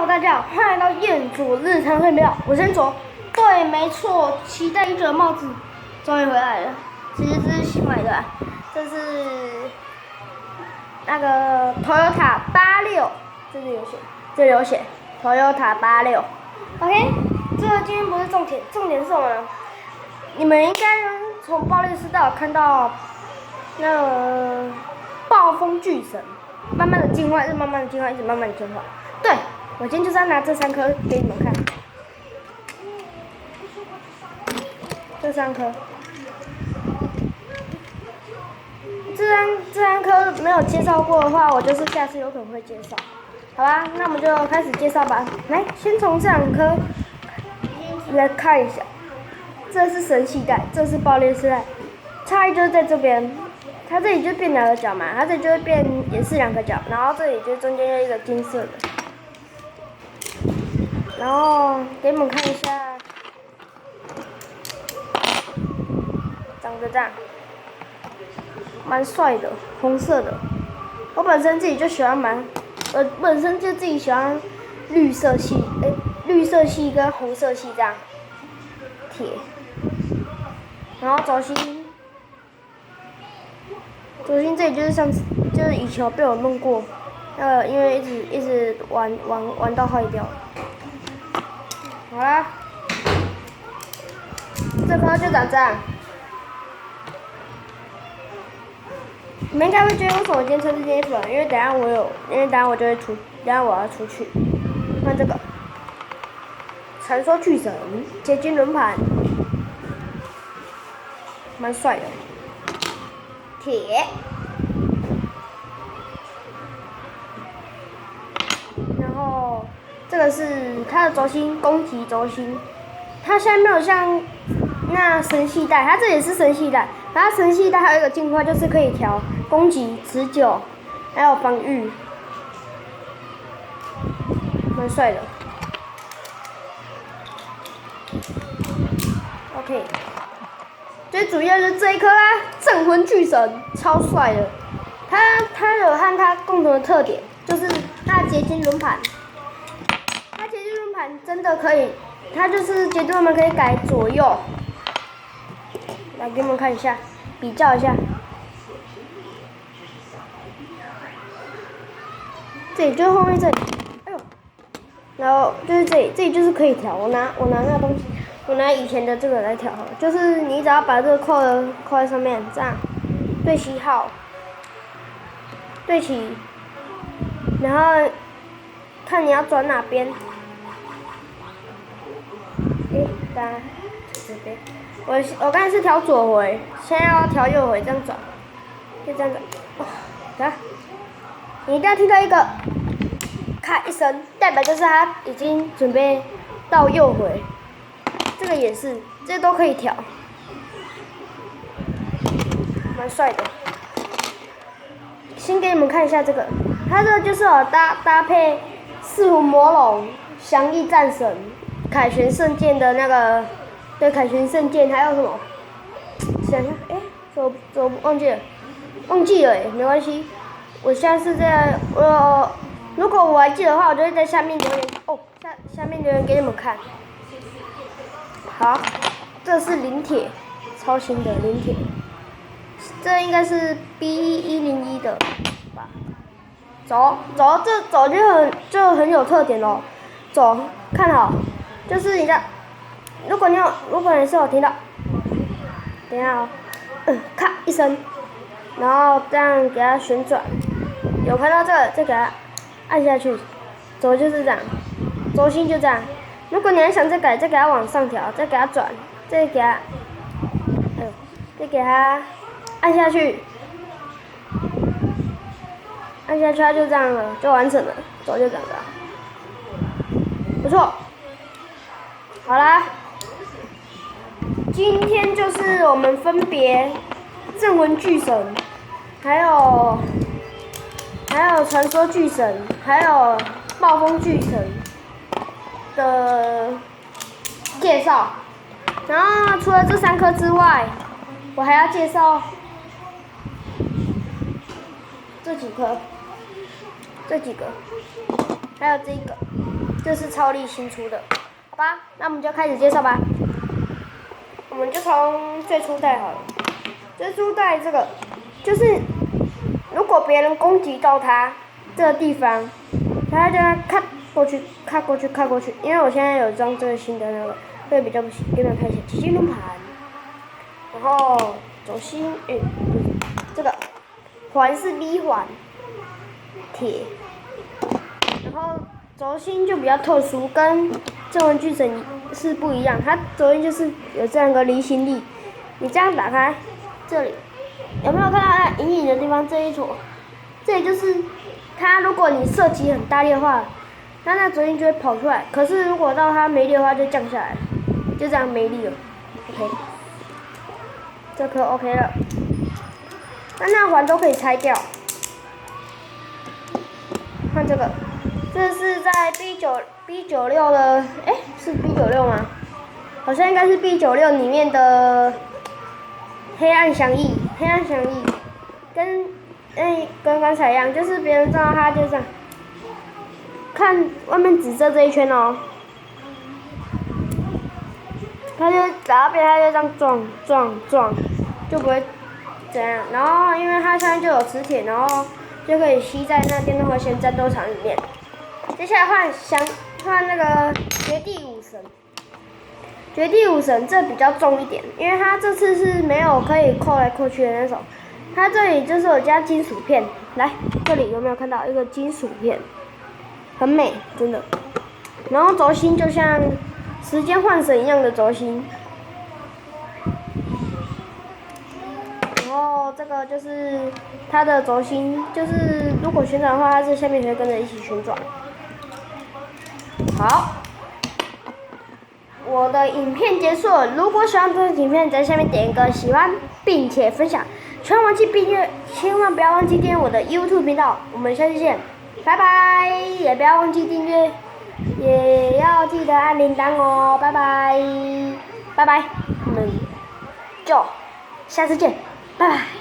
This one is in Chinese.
Hello， 大家好，欢迎来到彦祖日常会秒，我是彦祖。对，没错，期待已久的帽子终于回来了。其实这是新买的啦，这是那个 Toyota 86，这里有写 Toyota 86。OK， 这个今天不是重点，重点是什么呢？你们应该从爆裂师道看到那个暴风巨神慢慢的进化，一直慢慢的进化，一直慢慢的进化。对，我今天就是要拿这3颗给你们看，这3颗，这三颗没有介绍过的话，我就是下次有可能会介绍，好吧？那我们就开始介绍吧。来，先从这2颗来看一下，这是神系带，这是爆裂师带，差异就是在这边，它这里就变2个角嘛，它这里就会变也是2个角，然后这里就中间有一个金色的。然后给你们看一下，长得这样，蛮帅的，红色的。我本身自己就喜欢本身就自己喜欢绿色系跟红色系这样，铁。然后轴心这里就是以前被我弄过，因为一直玩到坏掉。好啦，这颗就长这样。你们应该会觉得为什么我今天穿这件衣服？因为等下我就会等下我要出去。看这个，传说巨神结晶轮盘，蛮帅的。铁，然后。这个是它的轴心，攻击轴心。它现在没有像那神系带，它这也是神系带。然后神系带还有一个进化，就是可以调攻击、持久，还有防御，蛮帅的。OK， 最主要就是这一颗啦，镇魂巨神，超帅的。它有和它共同的特点，就是它的结晶轮盘。结晶轮盘真的可以，它就是结晶轮盘可以改左右，来给你们看一下，比较一下。这里就是后面这里，哎呦，然后就是这里就是可以调。我拿那个东西，我拿以前的这个来调好了，就是你只要把这个扣在上面，这样对齐号，对齐，然后看你要转哪边。这边，我刚才是调左回，现在要调右回，这样转，就这样转。来，你一定要听到一个咔一声，代表就是它已经准备到右回。这个也是，这都可以调，蛮帅的。先给你们看一下这个，它这个就是搭配四魂魔龙、降翼战神。凯旋圣剑的那个，对，凯旋圣剑还有什么？想想，怎么忘记了，没关系。我下次如果我还记得的话，我就会在下面留言下面留言给你们看。好，这是灵铁，超新的灵铁，这应该是 B101的吧？走，这走就很有特点咯。走，看好。就是你的，如果你是有听到，等一下哦，咔一声，然后这样给它旋转，有看到这个，再给它按下去，轴就是这样，轴心就这样。如果你还想再改，再给它往上调，再给它转，再给它按下去，它就这样了，就完成了，轴就这样子，不错。好啦，今天就是我们分别镇魂巨神，还有传说巨神，还有暴风巨神的介绍。然后除了这3颗之外，我还要介绍这几个，还有这个。这是超力新出的，好吧？那我们就开始介绍吧。我们就从最初代好了。最初代这个，就是如果别人攻击到他这个地方，他就要看过去，看过去，看过去。因为我现在有装这个新的那个，会比较不行。给你们看一下奇迹轮盘，然后轴心，这个环是 V 环，铁，然后轴心就比较特殊，跟正文巨神是不一样。它轴心就是有这样一个离心力，你这样打开，这里有没有看到它隐隐的地方？这一撮，这里就是它。如果你射击很大力的话，那轴心就会跑出来。可是如果到它没力的话，就降下来，就这样没力了。OK， 这颗 OK 了。那环都可以拆掉。看这个，这是在 B96的，是 B96吗？好像应该是 B96里面的黑暗翔翼，黑暗翔翼跟刚才一样，就是别人撞到它就这样，看外面紫色这一圈哦，他就打到别人，他就这样撞，就不会这样。然后因为它现在就有磁铁，然后就可以吸在那电动和弦战斗场里面。接下来换那个绝地武神。绝地武神这比较重一点，因为它这次是没有可以扣来扣去的那种。它这里就是有加金属片，来这里有没有看到一个金属片？很美，真的。然后轴心就像时间幻神一样的轴心。然后这个就是它的轴心，就是如果旋转的话，它这下面会跟着一起旋转。好，我的影片结束了。如果喜欢这个影片，在下面点一个喜欢，并且分享。千万不要忘记订阅我的 YouTube 频道。我们下期见，拜拜！也不要忘记订阅，也要记得按铃铛哦，拜拜，拜拜，我们就下次见，拜拜。